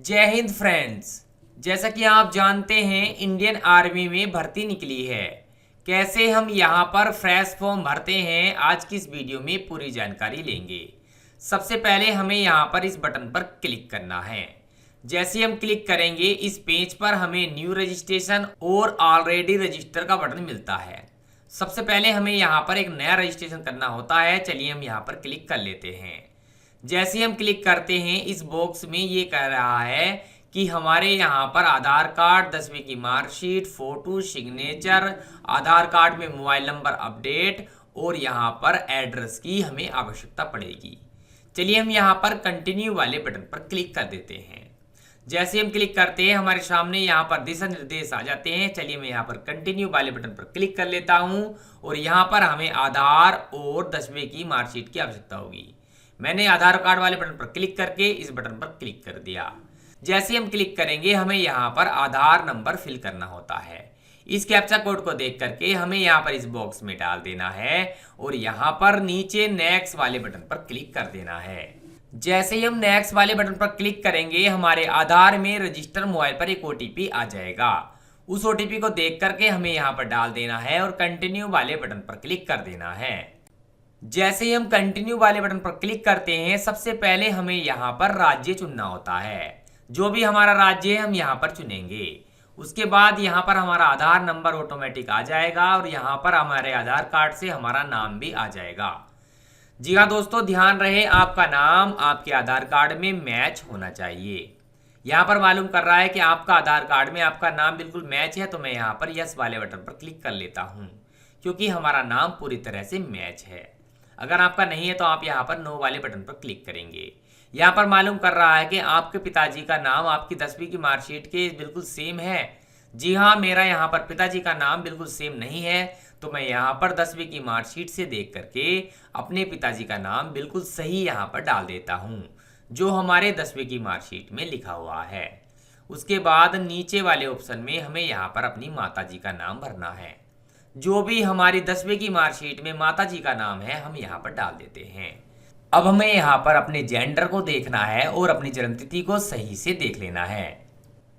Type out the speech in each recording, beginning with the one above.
जय हिंद फ्रेंड्स। जैसा कि आप जानते हैं इंडियन आर्मी में भर्ती निकली है। कैसे हम यहां पर फ्रेश फॉर्म भरते हैं, आज की इस वीडियो में पूरी जानकारी लेंगे। सबसे पहले हमें यहां पर इस बटन पर क्लिक करना है। जैसे हम क्लिक करेंगे इस पेज पर हमें न्यू रजिस्ट्रेशन और ऑलरेडी रजिस्टर का बटन मिलता है। सबसे पहले हमें यहाँ पर एक नया रजिस्ट्रेशन करना होता है। चलिए हम यहाँ पर क्लिक कर लेते हैं। जैसे हम क्लिक करते हैं इस बॉक्स में ये कह रहा है कि हमारे यहाँ पर आधार कार्ड, 10वीं की मार्कशीट, फोटो, सिग्नेचर, आधार कार्ड में मोबाइल नंबर अपडेट और यहाँ पर एड्रेस की हमें आवश्यकता पड़ेगी। चलिए हम यहाँ पर कंटिन्यू वाले बटन पर क्लिक कर देते हैं। जैसे हम क्लिक करते हैं हमारे सामने यहाँ पर दिशा निर्देश आ जाते हैं। चलिए मैं यहाँ पर कंटिन्यू वाले बटन पर क्लिक कर लेता हूँ और यहाँ पर हमें आधार और 10वीं की मार्कशीट की आवश्यकता होगी। मैंने आधार कार्ड वाले बटन पर क्लिक करके इस बटन पर क्लिक कर दिया। जैसे हम क्लिक करेंगे हमें यहाँ पर आधार नंबर फिल करना होता है। इस कैप्चा कोड को देख करके हमें यहाँ पर इस बॉक्स में डाल देना है और यहाँ पर नीचे नेक्स्ट वाले बटन पर क्लिक कर देना है। जैसे ही हम नेक्स्ट वाले बटन पर क्लिक करेंगे हमारे आधार में रजिस्टर मोबाइल पर एक ओटीपी आ जाएगा। उस ओटीपी को देख करके हमें यहाँ पर डाल देना है और कंटिन्यू वाले बटन पर क्लिक कर देना है। जैसे ही हम कंटिन्यू वाले बटन पर क्लिक करते हैं सबसे पहले हमें यहाँ पर राज्य चुनना होता है। जो भी हमारा राज्य है हम यहाँ पर चुनेंगे। उसके बाद यहाँ पर हमारा आधार नंबर ऑटोमेटिक आ जाएगा और यहाँ पर हमारे आधार कार्ड से हमारा नाम भी आ जाएगा। जी हाँ दोस्तों, ध्यान रहे आपका नाम आपके आधार कार्ड में मैच होना चाहिए। यहाँ पर मालूम कर रहा है कि आपका आधार कार्ड में आपका नाम बिल्कुल मैच है, तो मैं यहाँ पर यस वाले बटन पर क्लिक कर लेता हूँ क्योंकि हमारा नाम पूरी तरह से मैच है। अगर आपका नहीं है तो आप यहाँ पर नो वाले बटन पर क्लिक करेंगे। यहाँ पर मालूम कर रहा है कि आपके पिताजी का नाम आपकी 10वीं की मार्कशीट के बिल्कुल सेम है। जी हाँ, मेरा यहाँ पर पिताजी का नाम बिल्कुल सेम नहीं है, तो मैं यहाँ पर 10वीं की मार्कशीट से देख करके अपने पिताजी का नाम बिल्कुल सही यहाँ पर डाल देता हूँ जो हमारे 10वीं की मार्कशीट में लिखा हुआ है। उसके बाद नीचे वाले ऑप्शन में हमें यहाँ पर अपनी माताजी का नाम भरना है। जो भी हमारी 10वीं की मार्कशीट में माताजी का नाम है हम यहाँ पर डाल देते हैं। अब हमें यहाँ पर अपने जेंडर को देखना है और अपनी जन्मतिथि को सही से देख लेना है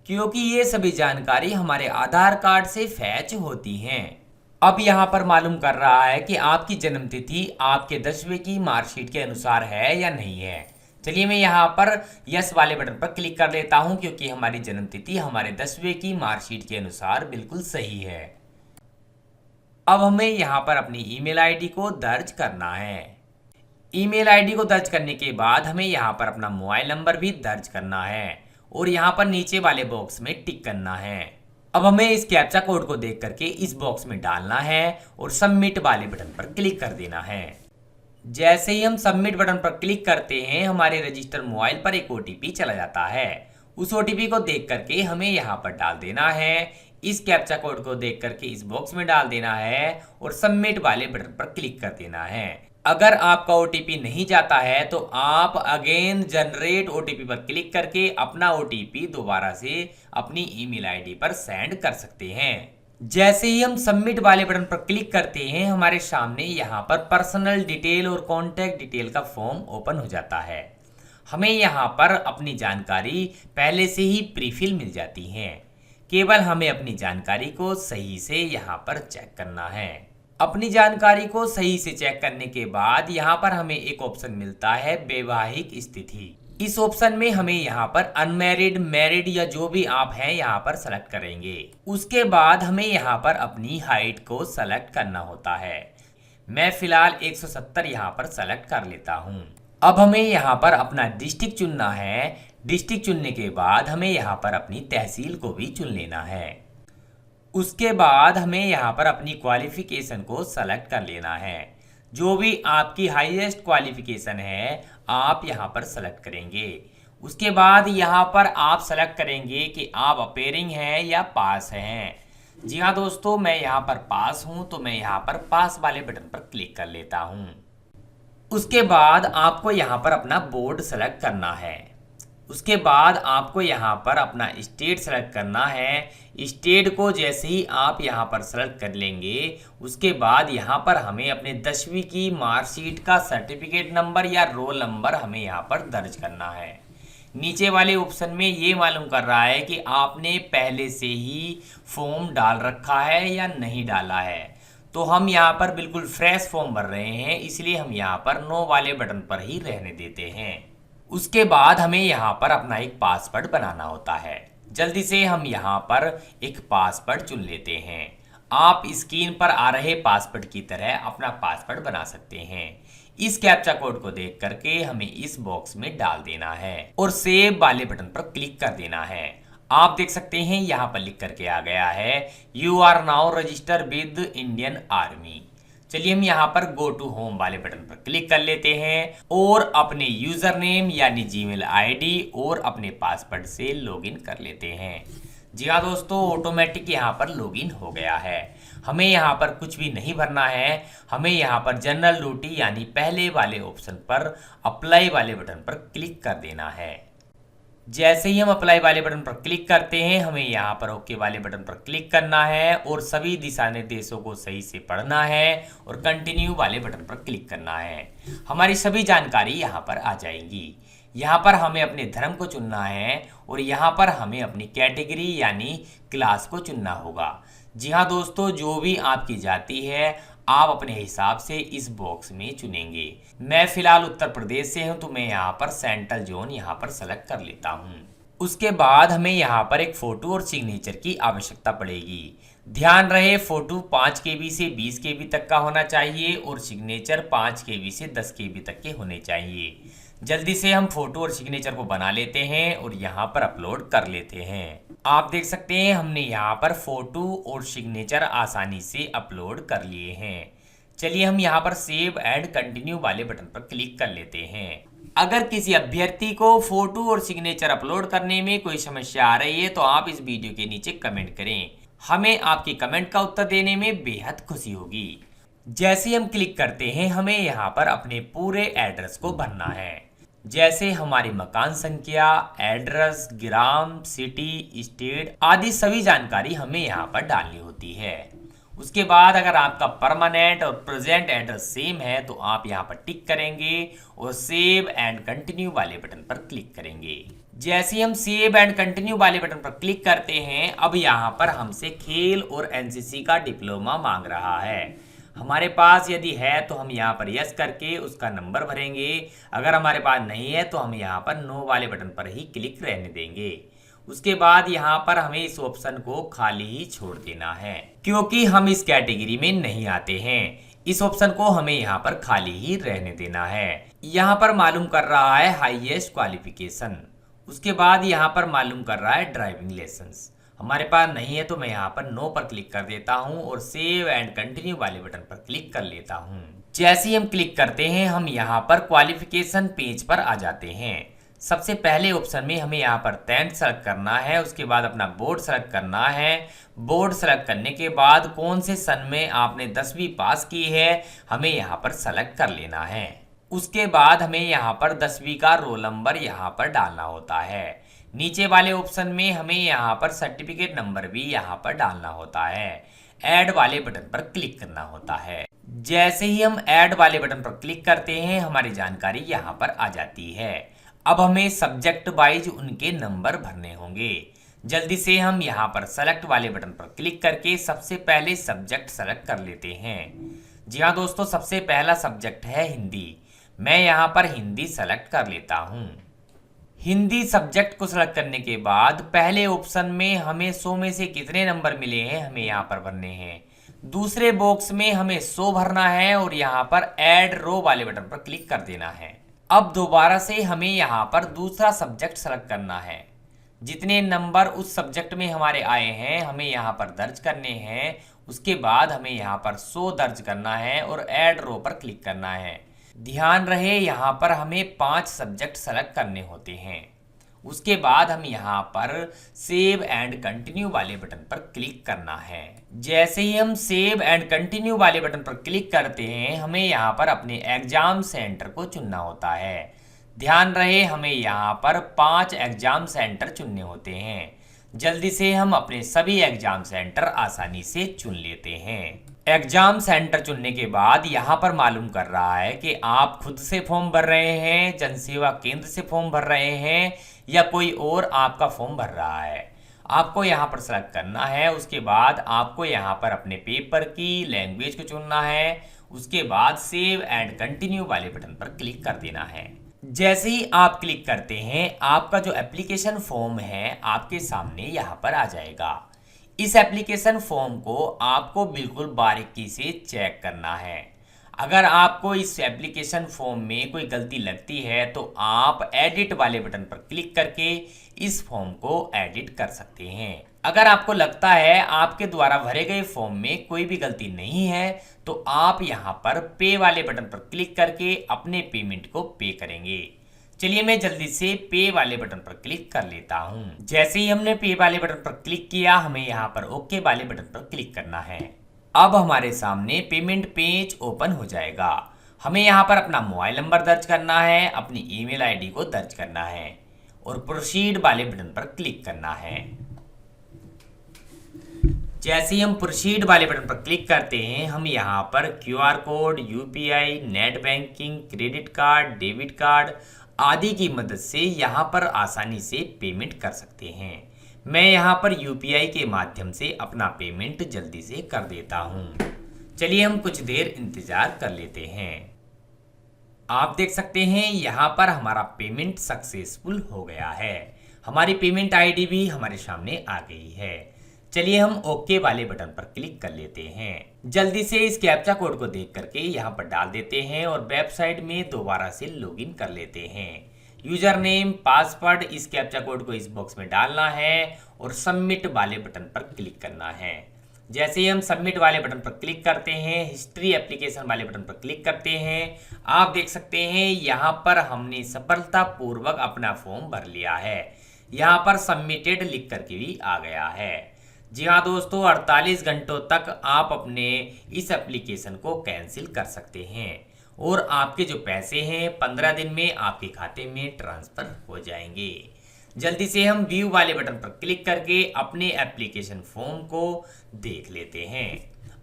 क्योंकि ये सभी जानकारी हमारे आधार कार्ड से फैच होती हैं। अब यहाँ पर मालूम कर रहा है कि आपकी जन्मतिथि आपके 10वीं की मार्कशीट के अनुसार है या नहीं है। चलिए मैं यहाँ पर यस वाले बटन पर क्लिक कर लेता हूँ क्योंकि हमारी जन्मतिथि हमारे 10वीं की मार्कशीट के अनुसार बिल्कुल सही है। अब हमें यहाँ पर अपनी ईमेल आईडी को दर्ज करना है। ईमेल आईडी को दर्ज करने के बाद हमें यहाँ पर अपना मोबाइल नंबर भी दर्ज करना है और यहाँ पर नीचे वाले बॉक्स में टिक करना है। अब हमें इस कैप्चा कोड को देख करके इस बॉक्स में डालना है और सबमिट वाले बटन पर क्लिक कर देना है। जैसे ही हम सबमिट बटन पर क्लिक करते हैं हमारे रजिस्टर मोबाइल पर एक ओटीपी चला जाता है। उस ओटीपी को देख करके हमें यहाँ पर डाल देना है। इस कैप्चा कोड को देख करके इस बॉक्स में डाल देना है और सबमिट वाले बटन पर क्लिक कर देना है। अगर आपका ओटीपी नहीं जाता है तो आप अगेन जनरेट ओटीपी पर क्लिक करके अपना ओटीपी दोबारा से अपनी ईमेल आईडी पर सेंड कर सकते हैं। जैसे ही हम सबमिट वाले बटन पर क्लिक करते हैं हमारे सामने यहाँ पर पर्सनल डिटेल और कॉन्टैक्ट डिटेल का फॉर्म ओपन हो जाता है। हमें यहाँ पर अपनी जानकारी पहले से ही प्रीफिल मिल जाती है। केवल हमें अपनी जानकारी को सही से यहाँ पर चेक करना है। अपनी जानकारी को सही से चेक करने के बाद यहाँ पर हमें एक ऑप्शन मिलता है वैवाहिक स्थिति। इस ऑप्शन में हमें यहाँ पर अनमैरिड, मैरिड या जो भी आप हैं यहाँ पर सेलेक्ट करेंगे। उसके बाद हमें यहाँ पर अपनी हाइट को सेलेक्ट करना होता है। मैं फिलहाल 170 यहाँ पर सेलेक्ट कर लेता हूँ। अब हमें यहाँ पर अपना डिस्ट्रिक्ट चुनना है। डिस्ट्रिक्ट चुनने के बाद हमें यहाँ पर अपनी तहसील को भी चुन लेना है। उसके बाद हमें यहाँ पर अपनी क्वालिफिकेशन को सेलेक्ट कर लेना है। जो भी आपकी हाईएस्ट क्वालिफिकेशन है आप यहाँ पर सेलेक्ट करेंगे। उसके बाद यहाँ पर आप सेलेक्ट करेंगे कि आप अपेयरिंग हैं या पास हैं। जी हाँ दोस्तों, मैं यहाँ पर पास हूँ तो मैं यहाँ पर पास वाले बटन पर क्लिक कर लेता हूँ। उसके बाद आपको यहाँ पर अपना बोर्ड सेलेक्ट करना है। उसके बाद आपको यहाँ पर अपना स्टेट सेलेक्ट करना है। स्टेट को जैसे ही आप यहाँ पर सेलेक्ट कर लेंगे उसके बाद यहाँ पर हमें अपने 10वीं की मार्कशीट का सर्टिफिकेट नंबर या रोल नंबर हमें यहाँ पर दर्ज करना है। नीचे वाले ऑप्शन में ये मालूम कर रहा है कि आपने पहले से ही फॉर्म डाल रखा है या नहीं डाला है। तो हम यहाँ पर बिल्कुल फ्रेश फॉर्म भर रहे हैं, इसलिए हम यहाँ पर नो वाले बटन पर ही रहने देते हैं। उसके बाद हमें यहाँ पर अपना एक पासवर्ड बनाना होता है। जल्दी से हम यहाँ पर एक पासवर्ड चुन लेते हैं। आप स्क्रीन पर आ रहे पासवर्ड की तरह अपना पासवर्ड बना सकते हैं। इस कैप्चा कोड को देख करके हमें इस बॉक्स में डाल देना है और सेव वाले बटन पर क्लिक कर देना है। आप देख सकते हैं यहाँ पर लिख करके आ गया है you are now register with Indian army. चलिए हम यहाँ पर गो टू होम वाले बटन पर क्लिक कर लेते हैं और अपने यूजर नेम यानी जीमेल आईडी और अपने पासवर्ड से लॉगिन कर लेते हैं। जी हाँ दोस्तों, ऑटोमेटिक यहाँ पर लॉगिन हो गया है। हमें यहाँ पर कुछ भी नहीं भरना है। हमें यहाँ पर जनरल ड्यूटी यानी पहले वाले ऑप्शन पर अप्लाई वाले बटन पर क्लिक कर देना है। जैसे ही हम अप्लाई वाले बटन पर क्लिक करते हैं हमें यहाँ पर ओके वाले बटन पर क्लिक करना है और सभी दिशा निर्देशों को सही से पढ़ना है और कंटिन्यू वाले बटन पर क्लिक करना है। हमारी सभी जानकारी यहाँ पर आ जाएंगी। यहाँ पर हमें अपने धर्म को चुनना है और यहाँ पर हमें अपनी कैटेगरी यानी क्लास को चुनना होगा। जी हाँ दोस्तों, जो भी आपकी जाति है आप अपने हिसाब से इस बॉक्स में चुनेंगे। मैं फिलहाल उत्तर प्रदेश से हूं तो मैं यहाँ पर सेंट्रल जोन यहाँ पर सेलेक्ट कर लेता हूँ। उसके बाद हमें यहाँ पर एक फोटो और सिग्नेचर की आवश्यकता पड़ेगी। ध्यान रहे फोटो 5 KB से 20 KB तक का होना चाहिए और सिग्नेचर 5 KB से 10 KB तक के होने चाहिए। जल्दी से हम फोटो और सिग्नेचर को बना लेते हैं और यहाँ पर अपलोड कर लेते हैं। आप देख सकते हैं हमने यहाँ पर फोटो और सिग्नेचर आसानी से अपलोड कर लिए हैं। चलिए हम यहाँ पर सेव एंड कंटिन्यू वाले बटन पर क्लिक कर लेते हैं। अगर किसी अभ्यर्थी को फोटो और सिग्नेचर अपलोड करने में कोई समस्या आ रही है तो आप इस वीडियो के नीचे कमेंट करें। हमें आपकी कमेंट का उत्तर देने में बेहद खुशी होगी। जैसे हम क्लिक करते हैं हमें यहाँ पर अपने पूरे एड्रेस को भरना है। जैसे हमारी मकान संख्या, एड्रेस, ग्राम, सिटी, स्टेट आदि सभी जानकारी हमें यहाँ पर डालनी होती है। उसके बाद अगर आपका परमानेंट और प्रेजेंट एड्रेस सेम है तो आप यहाँ पर टिक करेंगे और सेव एंड कंटिन्यू वाले बटन पर क्लिक करेंगे। जैसे हम सेव एंड कंटिन्यू वाले बटन पर क्लिक करते हैं अब यहाँ पर हमसे खेल और एनसीसी का डिप्लोमा मांग रहा है। हमारे पास यदि है तो हम यहाँ पर यस करके उसका नंबर भरेंगे। अगर हमारे पास नहीं है तो हम यहाँ पर नो वाले बटन पर ही क्लिक रहने देंगे। उसके बाद यहाँ पर हमें इस ऑप्शन को खाली ही छोड़ देना है क्योंकि हम इस कैटेगरी में नहीं आते हैं। इस ऑप्शन को हमें यहाँ पर खाली ही रहने देना है। यहाँ पर मालूम कर रहा है हाईएस्ट क्वालिफिकेशन। उसके बाद यहाँ पर मालूम कर रहा है ड्राइविंग लाइसेंस। हमारे पास नहीं है तो मैं यहाँ पर नो पर क्लिक कर देता हूँ और सेव एंड कंटिन्यू वाले बटन पर क्लिक कर लेता हूँ। जैसे ही हम क्लिक करते हैं हम यहाँ पर क्वालिफिकेशन पेज पर आ जाते हैं। सबसे पहले ऑप्शन में हमें यहाँ पर 10th सेलेक्ट करना है। उसके बाद अपना बोर्ड सेलेक्ट करना है। बोर्ड सेलेक्ट करने के बाद कौन से सन में आपने 10वीं पास की है हमें यहाँ पर सेलेक्ट कर लेना है। उसके बाद हमें यहाँ पर 10वीं का रोल नंबर यहाँ पर डालना होता है। नीचे वाले ऑप्शन में हमें यहाँ पर सर्टिफिकेट नंबर भी यहाँ पर डालना होता है। ऐड वाले बटन पर क्लिक करना होता है। जैसे ही हम ऐड वाले बटन पर क्लिक करते हैं हमारी जानकारी यहाँ पर आ जाती है। अब हमें सब्जेक्ट वाइज उनके नंबर भरने होंगे। जल्दी से हम यहाँ पर सेलेक्ट वाले बटन पर क्लिक करके सबसे पहले सब्जेक्ट सेलेक्ट कर लेते हैं। जी हाँ दोस्तों, सबसे पहला सब्जेक्ट है हिंदी। मैं यहाँ पर हिंदी सेलेक्ट कर लेता हूँ। हिंदी सब्जेक्ट को सेलेक्ट करने के बाद पहले ऑप्शन में हमें 100 में से कितने नंबर मिले हैं हमें यहाँ पर भरने हैं। दूसरे बॉक्स में हमें 100 भरना है और यहाँ पर ऐड रो वाले बटन पर क्लिक कर देना है। अब दोबारा से हमें यहाँ पर दूसरा सब्जेक्ट सेलेक्ट करना है। जितने नंबर उस सब्जेक्ट में हमारे आए हैं हमें यहाँ पर दर्ज करने हैं। उसके बाद हमें यहाँ पर 100 दर्ज करना है और ऐड रो पर क्लिक करना है। ध्यान रहे यहाँ पर हमें 5 सब्जेक्ट सेलेक्ट करने होते हैं। उसके बाद हम यहाँ पर सेव एंड कंटिन्यू वाले बटन पर क्लिक करना है। जैसे ही हम सेव एंड कंटिन्यू वाले बटन पर क्लिक करते हैं हमें यहाँ पर अपने एग्जाम सेंटर को चुनना होता है। ध्यान रहे हमें यहाँ पर 5 एग्जाम सेंटर चुनने होते हैं। जल्दी से हम अपने सभी एग्जाम सेंटर आसानी से चुन लेते हैं। एग्जाम सेंटर चुनने के बाद यहाँ पर मालूम कर रहा है कि आप खुद से फॉर्म भर रहे हैं, जनसेवा केंद्र से फॉर्म भर रहे हैं या कोई और आपका फॉर्म भर रहा है। आपको यहाँ पर सेलेक्ट करना है। उसके बाद आपको यहाँ पर अपने पेपर की लैंग्वेज को चुनना है। उसके बाद सेव एंड कंटिन्यू वाले बटन पर क्लिक कर देना है। जैसे ही आप क्लिक करते हैं आपका जो एप्लीकेशन फॉर्म है आपके सामने यहाँ पर आ जाएगा। इस एप्लीकेशन फॉर्म को आपको बिल्कुल बारीकी से चेक करना है। अगर आपको इस एप्लीकेशन फॉर्म में कोई गलती लगती है तो आप एडिट वाले बटन पर क्लिक करके इस फॉर्म को एडिट कर सकते हैं। अगर आपको लगता है आपके द्वारा भरे गए फॉर्म में कोई भी गलती नहीं है तो आप यहाँ पर पे वाले बटन पर क्लिक करके अपने पेमेंट को पे करेंगे। चलिए मैं जल्दी से पे वाले बटन पर क्लिक कर लेता हूँ। जैसे ही हमने पे वाले बटन पर क्लिक किया हमें यहाँ पर ओके वाले बटन पर क्लिक करना है। अब हमारे सामने पेमेंट पेज ओपन हो जाएगा। हमें यहाँ पर अपना मोबाइल नंबर दर्ज करना है, अपनी ईमेल आईडी को दर्ज करना है और प्रोसीड वाले बटन पर क्लिक करना है। जैसे ही हम प्रोसीड वाले बटन पर क्लिक करते हैं हम यहाँ पर QR code, UPI, net banking, credit card, debit card आदि की मदद से यहाँ पर आसानी से पेमेंट कर सकते हैं। मैं यहाँ पर यूपीआई के माध्यम से अपना पेमेंट जल्दी से कर देता हूँ। चलिए हम कुछ देर इंतजार कर लेते हैं। आप देख सकते हैं यहाँ पर हमारा पेमेंट सक्सेसफुल हो गया है। हमारी पेमेंट आईडी भी हमारे सामने आ गई है। चलिए हम ओके वाले बटन पर क्लिक कर लेते हैं। जल्दी से इस कैप्चा कोड को देख करके यहाँ पर डाल देते हैं और वेबसाइट में दोबारा से लॉगिन कर लेते हैं। यूजर नेम, पासवर्ड इस कैप्चा कोड को इस बॉक्स में डालना है और सबमिट वाले बटन पर क्लिक करना है। जैसे ही हम सबमिट वाले बटन पर क्लिक करते हैं, हिस्ट्री एप्लीकेशन वाले बटन पर क्लिक करते हैं, आप देख सकते हैं यहाँ पर हमने सफलतापूर्वक अपना फॉर्म भर लिया है। यहाँ पर सबमिटेड लिख करके भी आ गया है। जी हाँ दोस्तों, 48 घंटों तक आप अपने इस एप्लीकेशन को कैंसिल कर सकते हैं और आपके जो पैसे हैं 15 दिन में आपके खाते में ट्रांसफर हो जाएंगे। जल्दी से हम व्यू वाले बटन पर क्लिक करके अपने एप्लीकेशन फॉर्म को देख लेते हैं।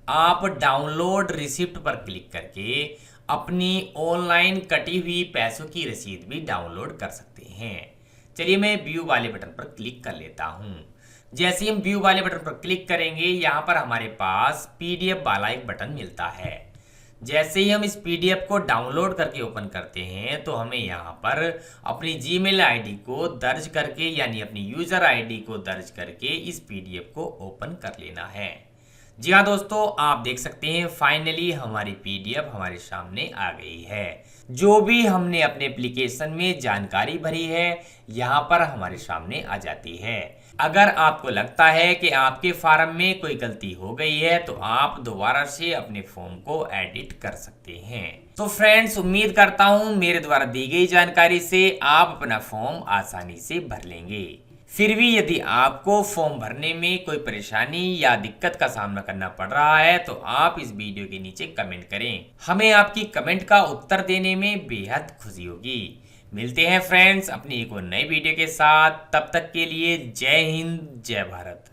आप डाउनलोड रिसिप्ट पर क्लिक करके अपनी ऑनलाइन कटी हुई पैसों की रसीद भी डाउनलोड कर सकते हैं। चलिए मैं व्यू वाले बटन पर क्लिक कर लेता हूँ। जैसे हम व्यू वाले बटन पर क्लिक करेंगे यहाँ पर हमारे पास पीडीएफ वाला एक बटन मिलता है। जैसे ही हम इस पीडीएफ को डाउनलोड करके ओपन करते हैं तो हमें यहाँ पर अपनी जीमेल आईडी को दर्ज करके यानी अपनी यूजर आईडी को दर्ज करके इस पीडीएफ को ओपन कर लेना है। जी हाँ दोस्तों, आप देख सकते हैं फाइनली हमारी पीडीएफ हमारे सामने आ गई है। जो भी हमने अपने एप्लीकेशन में जानकारी भरी है यहाँ पर हमारे सामने आ जाती है। अगर आपको लगता है कि आपके फार्म में कोई गलती हो गई है तो आप दोबारा से अपने फॉर्म को एडिट कर सकते हैं। तो फ्रेंड्स, उम्मीद करता हूँ मेरे द्वारा दी गई जानकारी से आप अपना फॉर्म आसानी से भर लेंगे। फिर भी यदि आपको फॉर्म भरने में कोई परेशानी या दिक्कत का सामना करना पड़ रहा है तो आप इस वीडियो के नीचे कमेंट करें। हमें आपकी कमेंट का उत्तर देने में बेहद खुशी होगी। मिलते हैं फ्रेंड्स अपनी एक और नई वीडियो के साथ। तब तक के लिए जय हिंद, जय भारत।